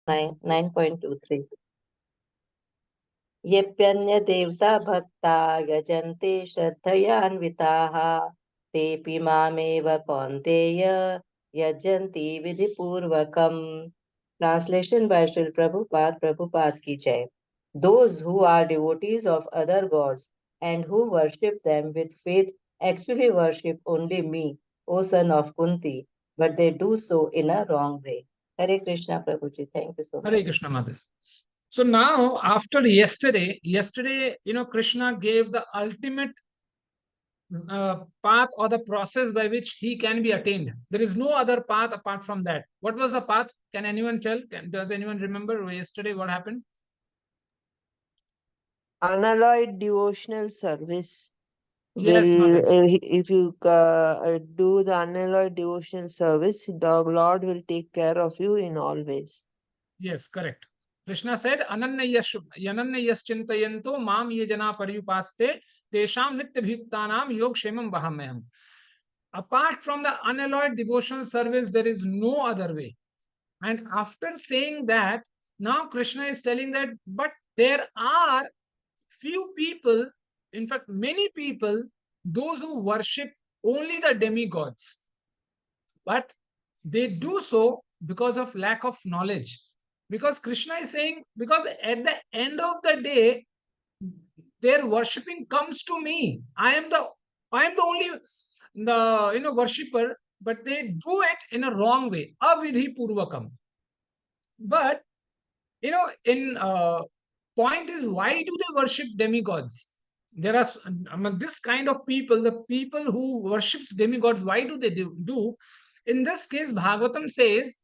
9.23. Yepyanya devta bhakta yajante shraddhayanvitaha tepi mameva kaunteya yajanti vidhipurvakam. Translation by Srila Prabhupada, Prabhupada ki jai. Those who are devotees of other gods and who worship them with faith actually worship only me, O son of Kunti, but they do so in a wrong way. Hare Krishna, Prabhuji. Thank you so Hare much. Krishna, Mother. So now, after yesterday, Krishna gave the ultimate path or the process by which he can be attained. There is no other path apart from that. What was the path? Can anyone tell? Does anyone remember yesterday what happened? Unalloyed devotional service. Yes, Will Mother. if you do the unalloyed devotional service, the Lord will take care of you in all ways. Yes, correct. Krishna said, Yananyayash chintayanto mam ye jana paryupaste tesham nityabhyuktanam yog shemam vahamyam. Apart from the unalloyed devotional service, there is no other way. And after saying that, now Krishna is telling that, but there are few people, in fact, many people, those who worship only the demigods. But they do so because of lack of knowledge. Because Krishna is saying, because at the end of the day, their worshipping comes to me. I am the only worshipper, but they do it in a wrong way, avidhi purvakam. But in point is, why do they worship demigods? There are this kind of people, the people who worships demigods. Why do they do? In this case, Bhagavatam says,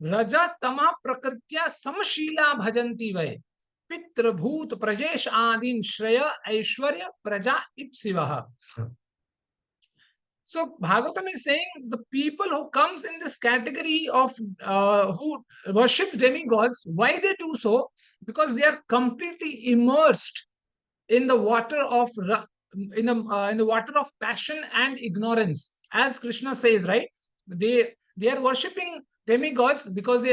Raja tama prakritya samashila bhajanti vai pitra bhut prajesh adin shreya aishwarya praja ipsivaha. So Bhagavatam is saying the people who comes in this category of who worship demigods, why they do so? Because they are completely immersed in the water of in the water of passion and ignorance, as Krishna says, right? They are worshipping demigods because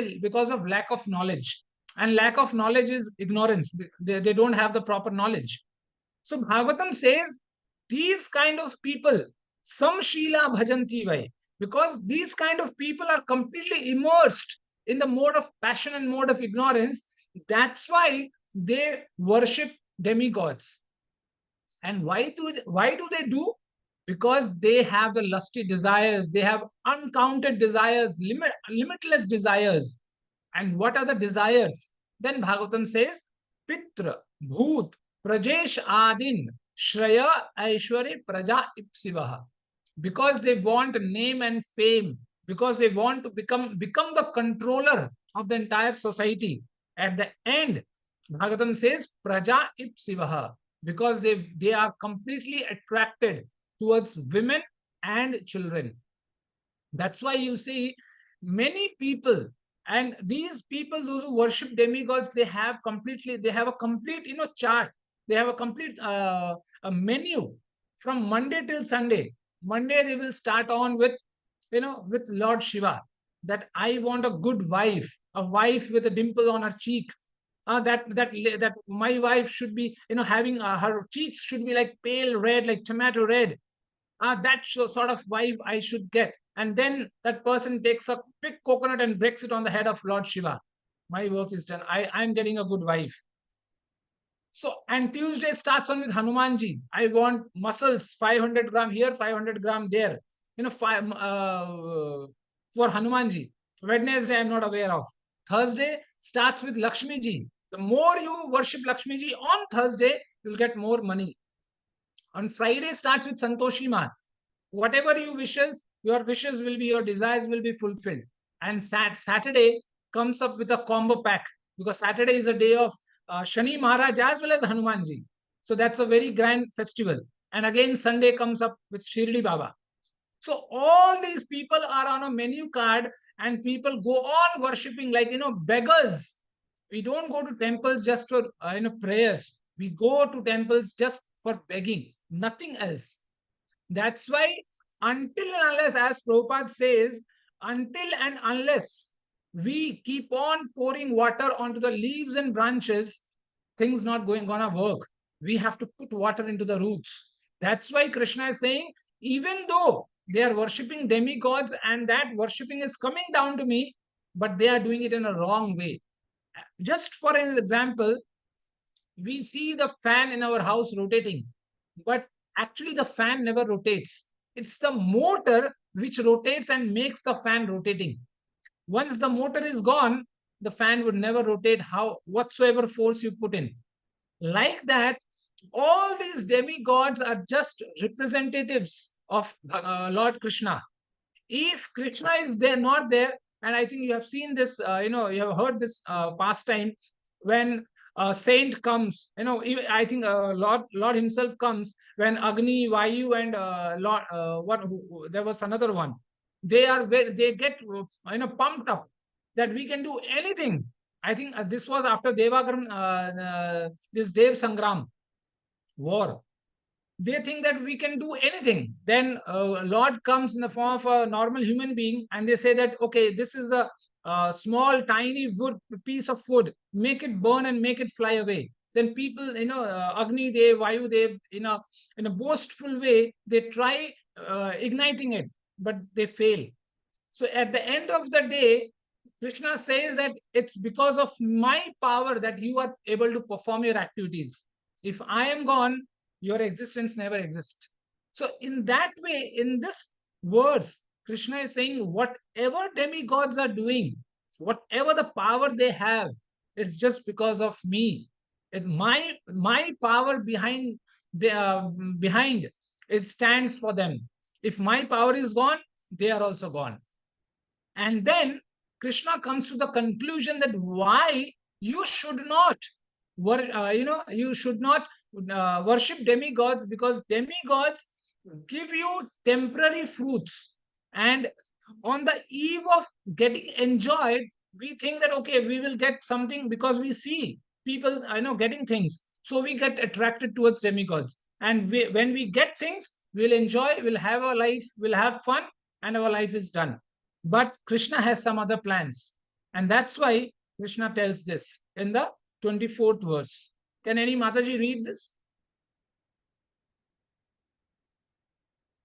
of lack of knowledge, and lack of knowledge is ignorance. They don't have the proper knowledge. So Bhagavatam says these kind of people, samshila bhajanti vai, because these kind of people are completely immersed in the mode of passion and mode of ignorance. That's why they worship demigods. And why do they do? Because they have the lusty desires, they have uncounted desires, limitless desires. And what are the desires? Then Bhagavatam says, Pitra, Bhut, Prajesh Adin, Shraya, Aishwarya, Praja, Ipsivaha. Because they want name and fame, because they want to become the controller of the entire society. At the end, Bhagavatam says, Praja, Ipsivaha. Because they are completely attracted towards women and children. That's why you see many people, and these people, those who worship demigods, they have a complete chart. They have a complete a menu from Monday till Sunday. Monday they will start on with with Lord Shiva, that I want a good wife, a wife with a dimple on her cheek. That my wife should be having her cheeks should be like pale red, like tomato red. That sort of wife I should get. And then that person takes a big coconut and breaks it on the head of Lord Shiva. My work is done. I'm getting a good wife. So, and Tuesday starts on with Hanumanji. I want muscles, 500 gram here, 500 gram there. For Hanumanji. Wednesday, I'm not aware of. Thursday starts with Lakshmi Ji. The more you worship Lakshmi Ji on Thursday, you'll get more money. On Friday starts with Santoshi Ma. Whatever your wishes will be, your desires will be fulfilled. And Saturday comes up with a combo pack, because Saturday is a day of Shani Maharaj as well as Hanumanji. So that's a very grand festival. And again, Sunday comes up with Shirdi Baba. So all these people are on a menu card, and people go on worshipping like, beggars. We don't go to temples just for, prayers. We go to temples just for begging, nothing else. That's why until and unless, as Prabhupada says, until and unless we keep on pouring water onto the leaves and branches, things not gonna work. We have to put water into the roots. That's why Krishna is saying, even though they are worshipping demigods and that worshipping is coming down to me, but they are doing it in a wrong way. Just for an example, we see the fan in our house rotating, but actually the fan never rotates. It's the motor which rotates and makes the fan rotating. Once the motor is gone, the fan would never rotate how whatsoever force you put in. Like that, all these demigods are just representatives of Lord Krishna. If Krishna is there, not there, and I think you have seen this, you have heard this pastime when a saint comes. I think Lord Himself comes when Agni, Vayu, and Lord, there was another one. They get pumped up that we can do anything. I think this was after Devagaram, this Dev Sangram war. They think that we can do anything. Then Lord comes in the form of a normal human being, and they say that, okay, this is a small tiny wood piece of wood, make it burn and make it fly away. Then people, Agni Dev, Vayu Dev, in a boastful way, they try igniting it, but they fail. So at the end of the day, Krishna says that it's because of my power that you are able to perform your activities. If I am gone, your existence never exists. So in that way, in this verse, Krishna is saying whatever demigods are doing, whatever the power they have, it's just because of me. My power behind it stands for them. If my power is gone, they are also gone. And then Krishna comes to the conclusion that why you should not, you should not worship demigods, because demigods give you temporary fruits. And on the eve of getting enjoyed, we think that, okay, we will get something because we see people, getting things. So we get attracted towards demigods. And when we get things, we'll enjoy, we'll have our life, we'll have fun, and our life is done. But Krishna has some other plans. And that's why Krishna tells this in the 24th verse. Can any Mataji read this?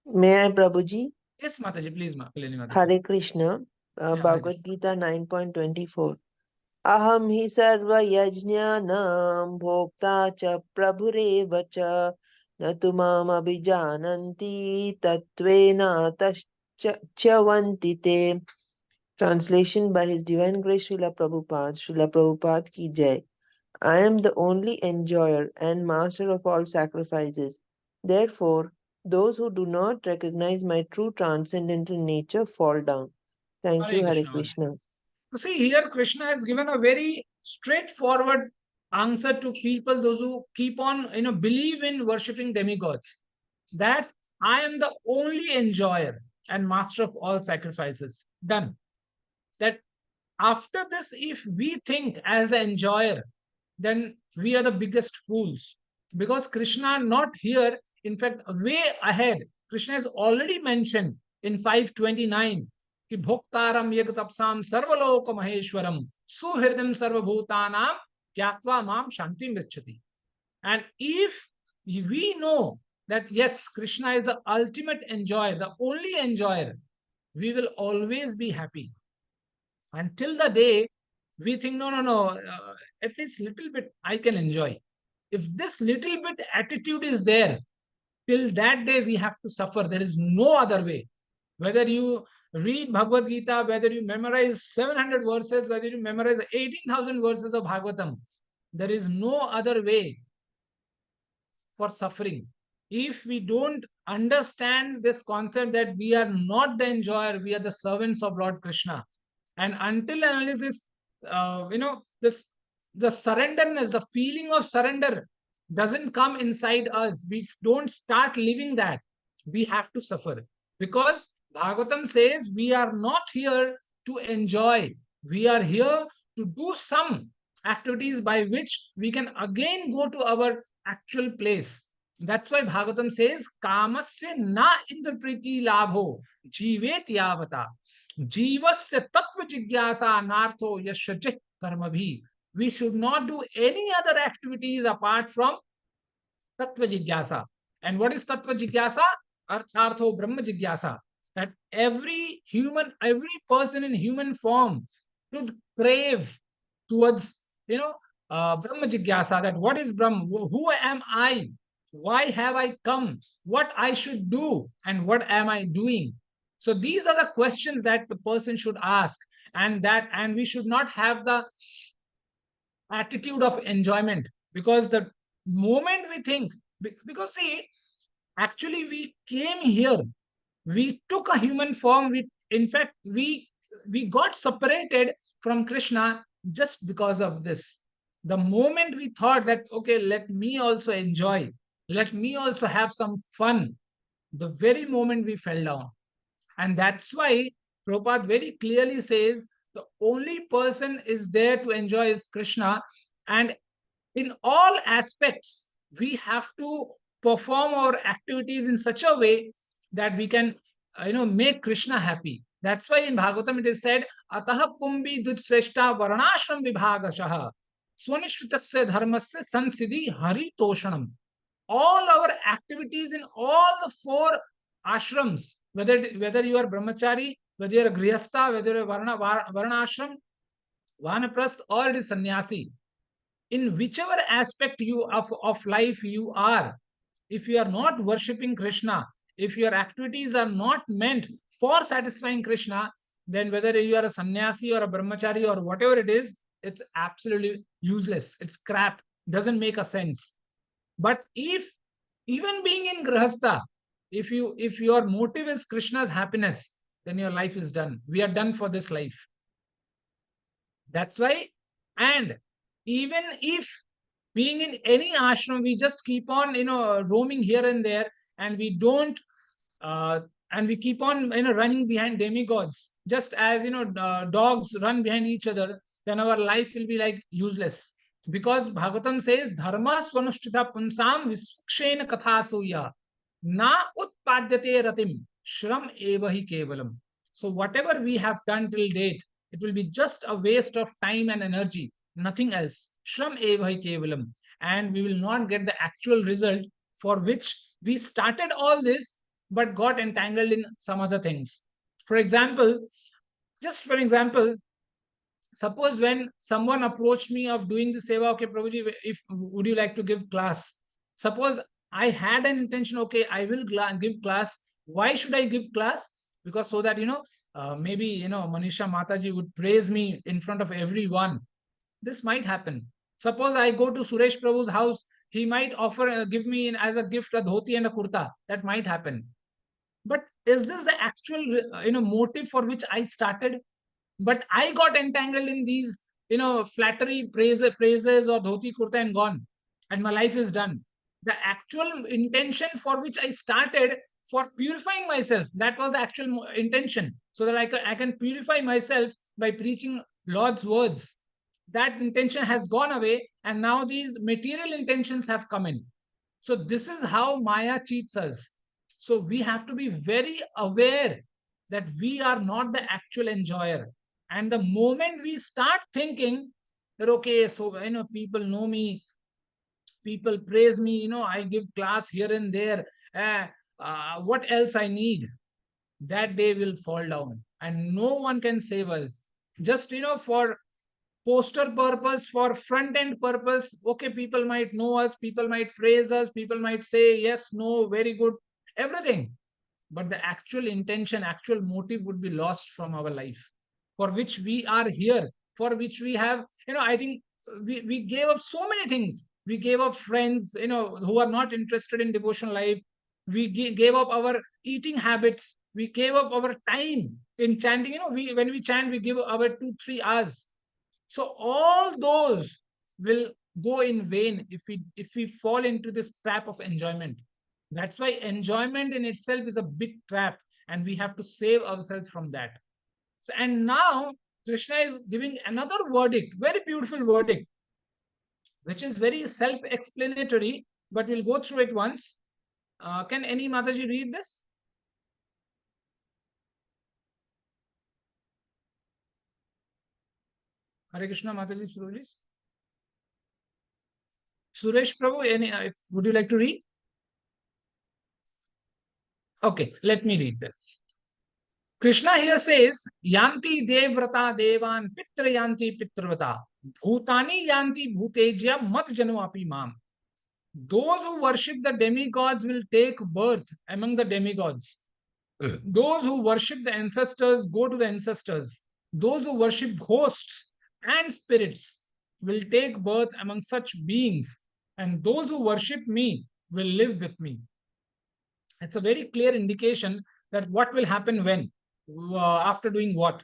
May I, Prabhuji? Yes, Mataji, please, Mataji. Hare Krishna, Yeah, Hare Bhagavad-gītā 9.24. Aham hi sarva yajñānam bhokta cha prabhurev cha natu mam abhijananti tatvena taschavanti te. Translation by His Divine Grace Srila Prabhupada. Srila Prabhupada ki jai. I am the only enjoyer and master of all sacrifices. Therefore, those who do not recognize my true transcendental nature fall down. Thank you, Hare Krishna. So see, here Krishna has given a very straightforward answer to people, those who keep on, believe in worshipping demigods, that I am the only enjoyer and master of all sacrifices. Done. That after this, if we think as the enjoyer, then we are the biggest fools. Because Krishna not here, in fact, way ahead, Krishna has already mentioned in 529 कि भोक्तारम यज्ञ तपसाम सर्वलोक महेश्वरम सुहृदम सर्वभूतानाम ज्ञात्वा माम शांतिम गच्छति. And if we know that yes, Krishna is the ultimate enjoyer, the only enjoyer, we will always be happy. Until the day we think, no, at least little bit I can enjoy. If this little bit attitude is there, till that day we have to suffer. There is no other way. Whether you read Bhagavad-gītā, whether you memorize 700 verses, whether you memorize 18,000 verses of Bhagavatam, there is no other way for suffering. If we don't understand this concept that we are not the enjoyer, we are the servants of Lord Krishna. And until and unless this, the surrenderness, the feeling of surrender doesn't come inside us, we don't start living that, we have to suffer. Because Bhagavatam says we are not here to enjoy. We are here to do some activities by which we can again go to our actual place. That's why Bhagavatam says, Kamasya na indrapriti labho jivet yavata. Jivasya tattva jigyasa nartho yashajit karmabhi. We should not do any other activities apart from tattva jigyasa. And what is tattva jigyasa? Arthartho brahma jigyasa. That every person in human form should crave towards, brahma jigyasa. That what is Brahma? Who am I? Why have I come? What I should do? And what am I doing? So these are the questions that the person should ask, and we should not have the attitude of enjoyment, because the moment we think, because see, actually we came here, we took a human form, we got separated from Krishna just because of this. The moment we thought that, okay, let me also enjoy, let me also have some fun, the very moment we fell down. And that's why Prabhupada very clearly says the only person is there to enjoy is Krishna. And in all aspects, we have to perform our activities in such a way that we can, make Krishna happy. That's why in Bhagavatam it is said, Ataha Kumbi Dutsreshta Varnashram Vibhagashaha Swanishtutasya Dharmasya Samsiddhi Hari Toshanam. All our activities in all the four ashrams, whether you are brahmachari, whether you are a grihastha, whether you are varna ashram, vanaprasth, or it is sannyasi, in whichever aspect of life you are, if you are not worshipping Krishna, if your activities are not meant for satisfying Krishna, then whether you are a sannyasi or a brahmachari or whatever it is, it's absolutely useless. It's crap. Doesn't make a sense. But if even being in grahastha, if your motive is Krishna's happiness, then your life is done. We are done for this life. That's why, and even if being in any ashram, we just keep on, roaming here and there, and we don't, and we keep on, running behind demigods, just as, dogs run behind each other, then our life will be like useless. Because Bhagavatam says, Dharma swanushtita punsam visukshena kathasuya na utpadyate ratim shram evahi kevalam. So whatever we have done till date, it will be just a waste of time and energy, nothing else. Shram evahi kevalam. And we will not get the actual result for which we started all this, but got entangled in some other things. For example, suppose when someone approached me of doing the seva, okay, Prabhuji, if would you like to give class? Suppose I had an intention, okay, I will give class. Why should I give class? Because so that, maybe, Manisha Mataji would praise me in front of everyone. This might happen. Suppose I go to Suresh Prabhu's house, he might offer, give me as a gift a dhoti and a kurta. That might happen. But is this the actual, motive for which I started? But I got entangled in these, flattery, praises or dhoti kurta and gone, and my life is done. The actual intention for which I started, for purifying myself, that was the actual intention, so that I can purify myself by preaching Lord's words. That intention has gone away, and now these material intentions have come in. So this is how Maya cheats us. So we have to be very aware that we are not the actual enjoyer. And the moment we start thinking that, okay, so, people know me, people praise me, I give class here and there, what else I need? That day will fall down, and no one can save us. Just, for poster purpose, for front end purpose, okay, people might know us, people might praise us, people might say yes, no, very good, everything. But the actual intention, actual motive would be lost from our life, for which we are here, for which we have, I think we gave up so many things. We gave up friends, who are not interested in devotional life. We gave up our eating habits. We gave up our time in chanting. When we chant, we give our 2-3 hours. So all those will go in vain if we fall into this trap of enjoyment. That's why enjoyment in itself is a big trap, and we have to save ourselves from that. So, and now Krishna is giving another verdict, very beautiful verdict, which is very self-explanatory, but we'll go through it once. Can any Mataji read this? Hare Krishna, Mataji, Suresh. Suresh Prabhu, would you like to read? Okay, let me read that. Krishna here says, Yanti Devrata Devan Pitra Yanti Pitrvata Bhutani Yanti Bhutejya Mat Jano Api Mam. Those who worship the demigods will take birth among the demigods. Those who worship the ancestors go to the ancestors. Those who worship hosts and spirits will take birth among such beings. And those who worship me will live with me. It's a very clear indication that what will happen when, after doing what.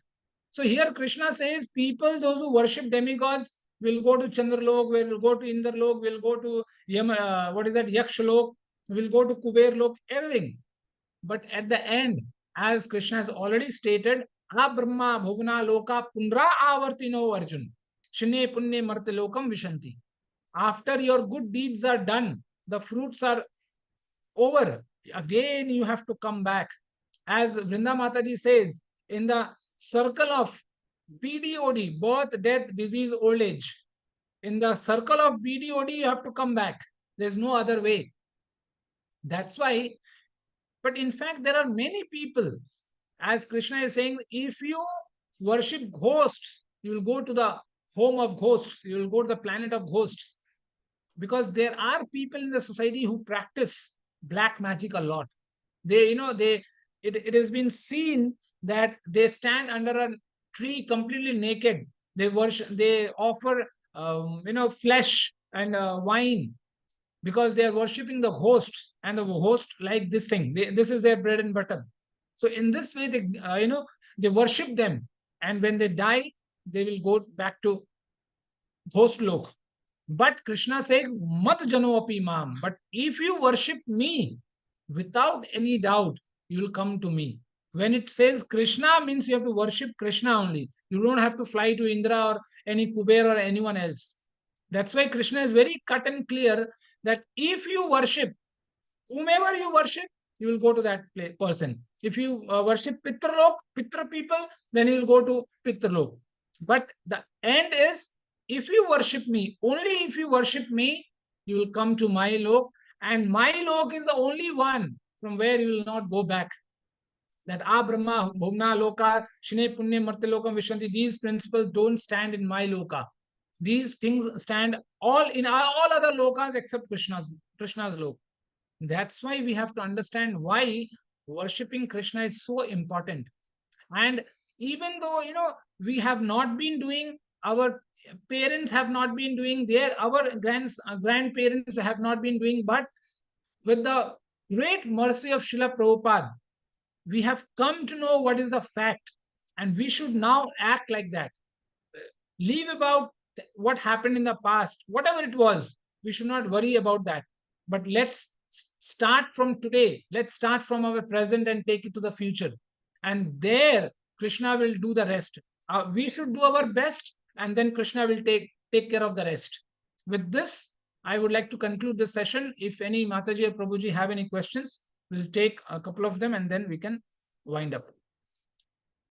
So here Krishna says, people, those who worship demigods, will go to Chandralok, will go to Indralok, will go to Yakshalok, will go to Kuberlok, everything. But at the end, as Krishna has already stated, Brahma Bhugna Loka Punra Avartino Arjun. Shine Punne Marte Lokam Vishanti. After your good deeds are done, the fruits are over. Again, you have to come back. As Vrinda Mataji says, in the circle of BDOD, birth, death, disease, old age. In the circle of BDOD, you have to come back. There's no other way. That's why, but in fact, there are many people, as Krishna is saying, if you worship ghosts, you will go to the home of ghosts, you will go to the planet of ghosts. Because there are people in the society who practice black magic a lot. It has been seen that they stand under a tree completely naked. They worship, they offer, flesh and wine, because they are worshipping the hosts, and the host like this thing. This is their bread and butter. So in this way, they worship them, and when they die, they will go back to host lok. But Krishna says, Mat jano api mam. But if you worship me, without any doubt, you will come to me. When it says Krishna, means you have to worship Krishna only. You don't have to fly to Indra or any Kuber or anyone else. That's why Krishna is very cut and clear that if you worship, whomever you worship, you will go to that person. If you worship Pitralok, Pitra people, then you will go to Pitralok. But the end is, if you worship me, only if you worship me, you will come to my lok, and my lok is the only one from where you will not go back. That Brahma, Bhumna, Loka, Shine, Punne, Marte, Lokam, Vishanti, these principles don't stand in my loka. These things stand all in all other lokas except Krishna's lok. That's why we have to understand why worshipping Krishna is so important. And even though, we have not been doing, our parents have not been doing, our grandparents have not been doing, but with the great mercy of Srila Prabhupada, we have come to know what is the fact, and we should now act like that. Leave about what happened in the past, whatever it was, we should not worry about that. But let's start from today. Let's start from our present and take it to the future. And there, Krishna will do the rest. We should do our best, and then Krishna will take care of the rest. With this, I would like to conclude this session. If any Mataji or Prabhuji have any questions, we'll take a couple of them and then we can wind up.